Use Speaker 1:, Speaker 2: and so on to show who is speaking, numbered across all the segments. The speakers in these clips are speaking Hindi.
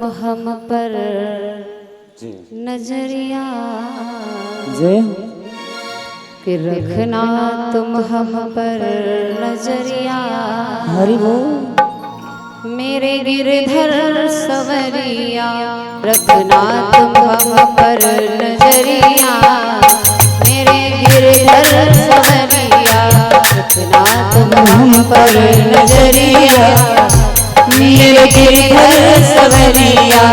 Speaker 1: हम पर नजरिया कि रखना तुम हम पर नजरिया।
Speaker 2: हरि बोल।
Speaker 1: मेरे गिरधर सवरिया रखना तुम हम पर नजरिया। मेरे गिरधर सवरिया रखना तुम हम पर नजरिया। मेरे गिरधर सवरिया।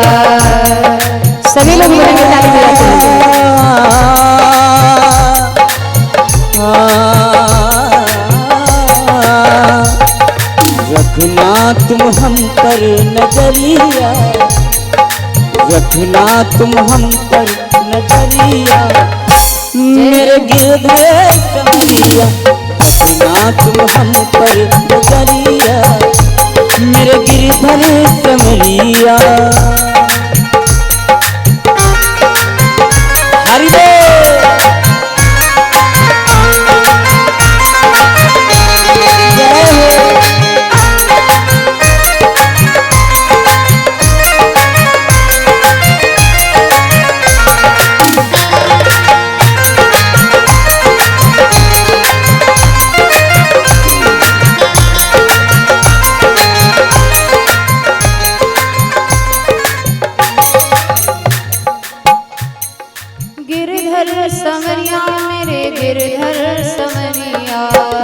Speaker 1: सभी लोग बोलेंगे ताली बजाते
Speaker 2: रखना तुम हम पर नजरिया, रखना तुम हम पर नजरिया। मेरे गिरधर सवरिया रखना तुम हम पर नजरिया। मेरे गिरधर सवरिया। हरि बोल। जय हो।
Speaker 1: गिरधर समरिया मेरे गिरधर समरिया।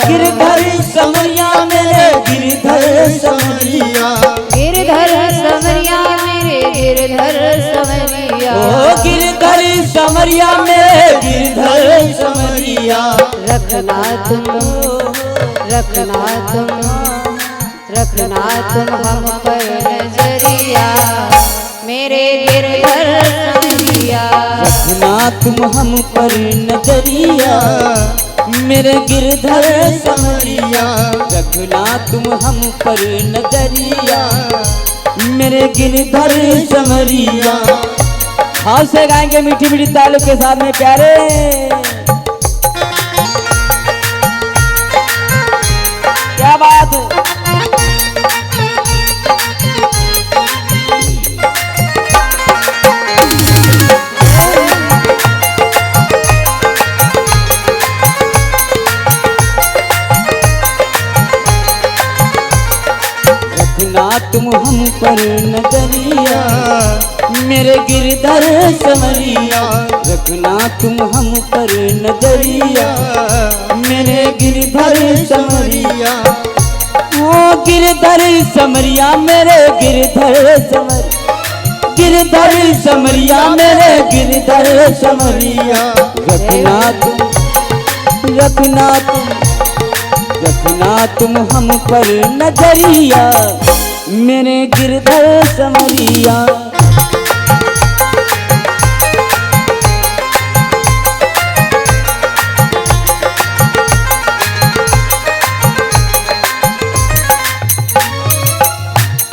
Speaker 2: गिरधर समरिया मेरे गिरधर समरिया।
Speaker 1: गिरधर समरिया मेरे गिरधर समरिया।
Speaker 2: ओ गिरधर समरिया मेरे गिरधर समरिया।
Speaker 1: रखना तुम हम पर नजरिया। मेरे गिरधर समरिया।
Speaker 2: रखना तुम हम पर नजरिया। मेरे गिरधर समरिया। रखना तुम हम पर नजरिया। मेरे गिरधर समरिया। हाथ से गाएंगे मीठी मीठी तालों के साथ में प्यारे। क्या बात है। रखना तुम हम पर नजरिया। मेरे गिरधर समरिया। रखना तुम हम पर नजरिया। मेरे गिरधर समरिया। ओ गिरधर समरिया मेरे गिरधर समरिया। गिरधर समरिया मेरे गिरधर समरिया। रखना तुम हम पर नजरिया। मेरे गिरधर समरिया।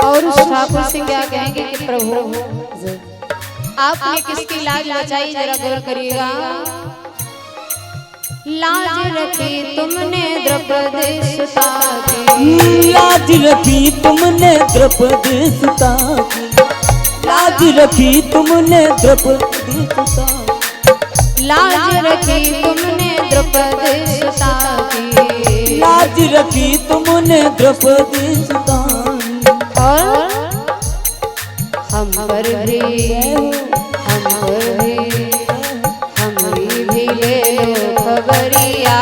Speaker 1: और उस ठाकुर से क्या कहेंगे कि प्रभु आपने किसकी लाज बचाई, जरा गौर करिएगा। लाज रखी तुमने द्रौपदी सुता की।
Speaker 2: लाज रखी तुमने द्रौपदी सुता की। लाज रखी तुमने द्रौपदी सुता।
Speaker 1: लाज रखी तुमने द्रौपदी सुता की।
Speaker 2: लाज रखी तुमने द्रौपदी सुता।
Speaker 1: और हम पर भी हमारी भी ले लो खबरिया।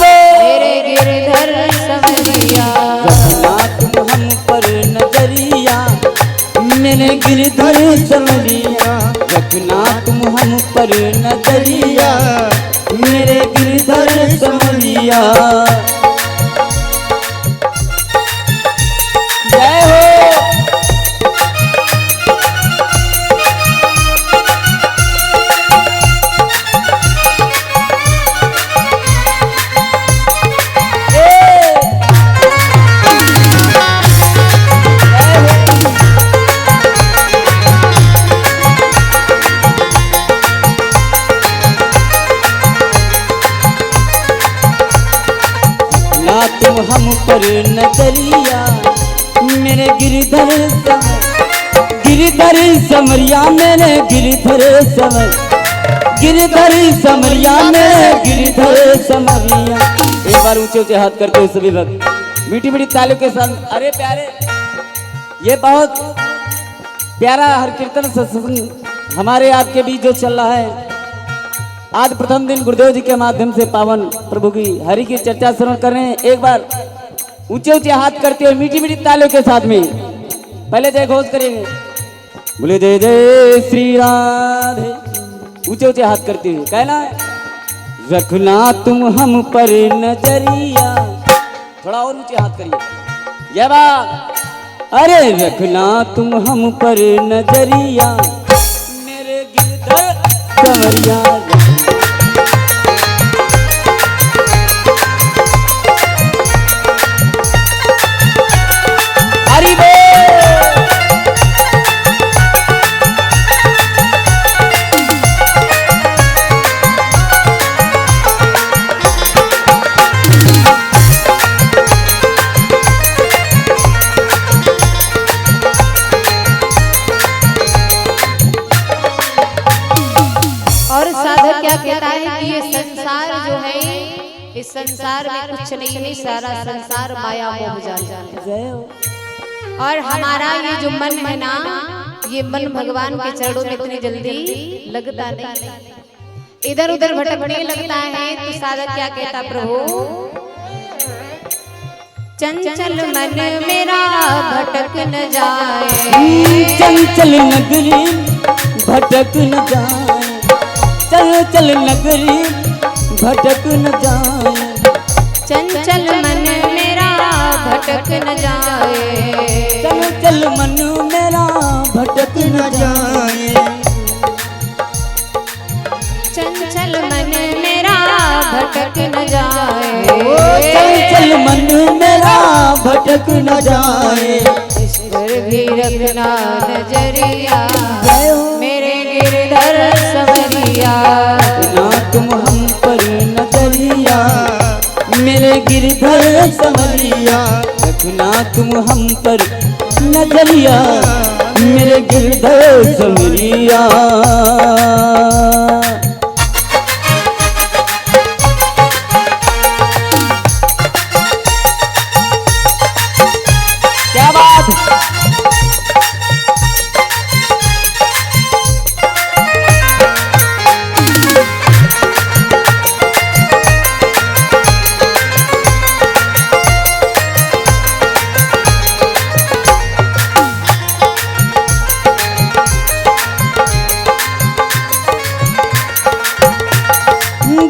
Speaker 1: मेरे गिरधर समरिया।
Speaker 2: रखना तुम हम पर नजरिया। मेरे गिरधर समरिया। रखना तुम हम पर नजरिया। मेरे गिरधर समरिया। जय हो। तुम हम पर नजरिया। मेरे गिरधर गिरधर समरिया मेरे गिरधर समरिया मेरे गिरधर समरिया। एक बार ऊंचे ऊंचे हाथ करते हुए सभी भक्त मीठी मीठी तालियों के साथ। अरे प्यारे, ये बहुत प्यारा हर कीर्तन सत्संग हमारे आपके बीच जो चल रहा है। आज प्रथम दिन गुरुदेव जी के माध्यम से पावन प्रभु की हरि की चर्चा श्रवण कर रहे हैं। एक बार ऊंचे ऊंचे हाथ करते हुए मीठी मीठी तालियों के साथ में पहले जय घोष करेंगे, बोले जय जय श्री राधे। ऊंचे ऊंचे हाथ करते हुए कहना है, रखना तुम हम पर नजरिया। थोड़ा और ऊंचे हाथ करिए, जय बात। अरे रखना तुम हम पर नजरिया मेरे गिरधर समरिया। हरि बोल।
Speaker 1: और साधक क्या कहता है कि ये संसार जो है, इस संसार में कुछ नहीं है, सारा संसार माया मोह जाल है। और हमारा ये जो मन है ना, ये मन भगवान के चरणों में इतनी जल्दी लगता नहीं, इधर उधर भटकने लगता है। तो साधक क्या कहता, प्रभु चंचल मन मेरा भटक न जाए,
Speaker 2: चंचल नगरी भटक न जाए, चंचल नगरी भटक न जाए,
Speaker 1: चंचल मन मेरा भटक न जाए,
Speaker 2: चंचल मन मेरा भटक न जाए,
Speaker 1: चंचल मन मेरा भटक न जाए,
Speaker 2: चंचल मन मेरा भटक न जाए।
Speaker 1: इस पर भी रखना नजरिया मेरे गिरधर समरिया।
Speaker 2: ना तुम हम पर नजरिया मेरे गिरधर समरिया। रखना तुम हम पर नजरिया मेरे गिरधर समरिया। क्या बात।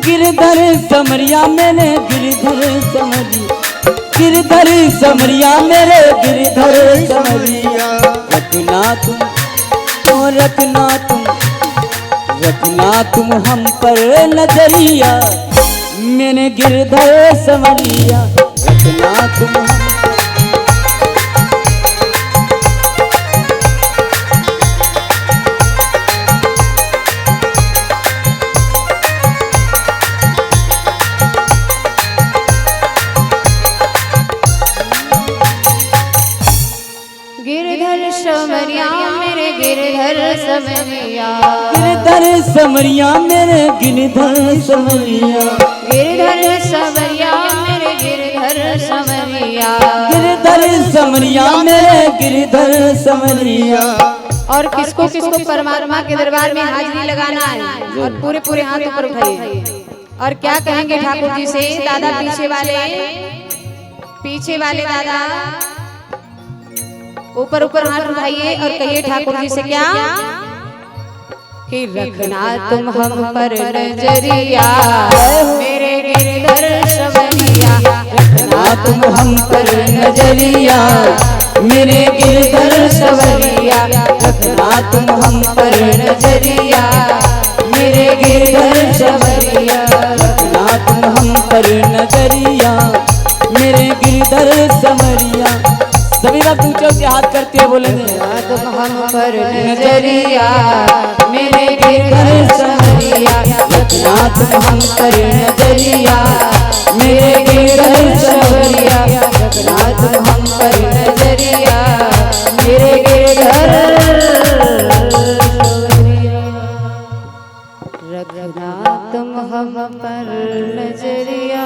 Speaker 2: गिरधर समरिया मेरे गिरधर समरिया, गिरधर समरिया मेरे गिरधर समरिया। रखना तुम ओ रखना तुम, रखना तुम हम पर नजरिया मेरे गिरधर समरिया। रखना तुम हम
Speaker 1: गिरधर समरिया मेरे गिरधर समरिया।
Speaker 2: गिरधर समरिया मेरे गिरधर समरिया।
Speaker 1: गिरधर समरिया मेरे गिरधर समरिया।
Speaker 2: गिरधर समरिया मेरे गिरधर समरिया।
Speaker 1: और किसको किसको परमात्मा के दरबार में हाजिरी लगाना है, और पूरे पूरे हाथ ऊपर उठाइए। और क्या कहेंगे ठाकुर जी से, दादा पीछे वाले दादा ऊपर ऊपर हाथ उठाइए और कहिए ठाकुर जी से क्या, कि रखना तुम हम पर नजरिया मेरे गिरधर समरिया। रखना तुम हम पर नजरिया मेरे गिरधर समरिया। रखना तुम हम पर नजरिया मेरे गिरधर समरिया।
Speaker 2: रखना तुम हम पर नजरिया मेरे गिरधर समरिया। सभी बात ऊंचे ऊंचे हाथ करते हुए बोलेंगे,
Speaker 1: तुम हम पर नजरिया मेरे गिरधर समरिया।
Speaker 2: रखना तुम हम पर नजरिया मेरे गिरधर समरिया।
Speaker 1: रखना तुम हम पर नजरिया मेरे गिरधर रखना तुम हम पर नजरिया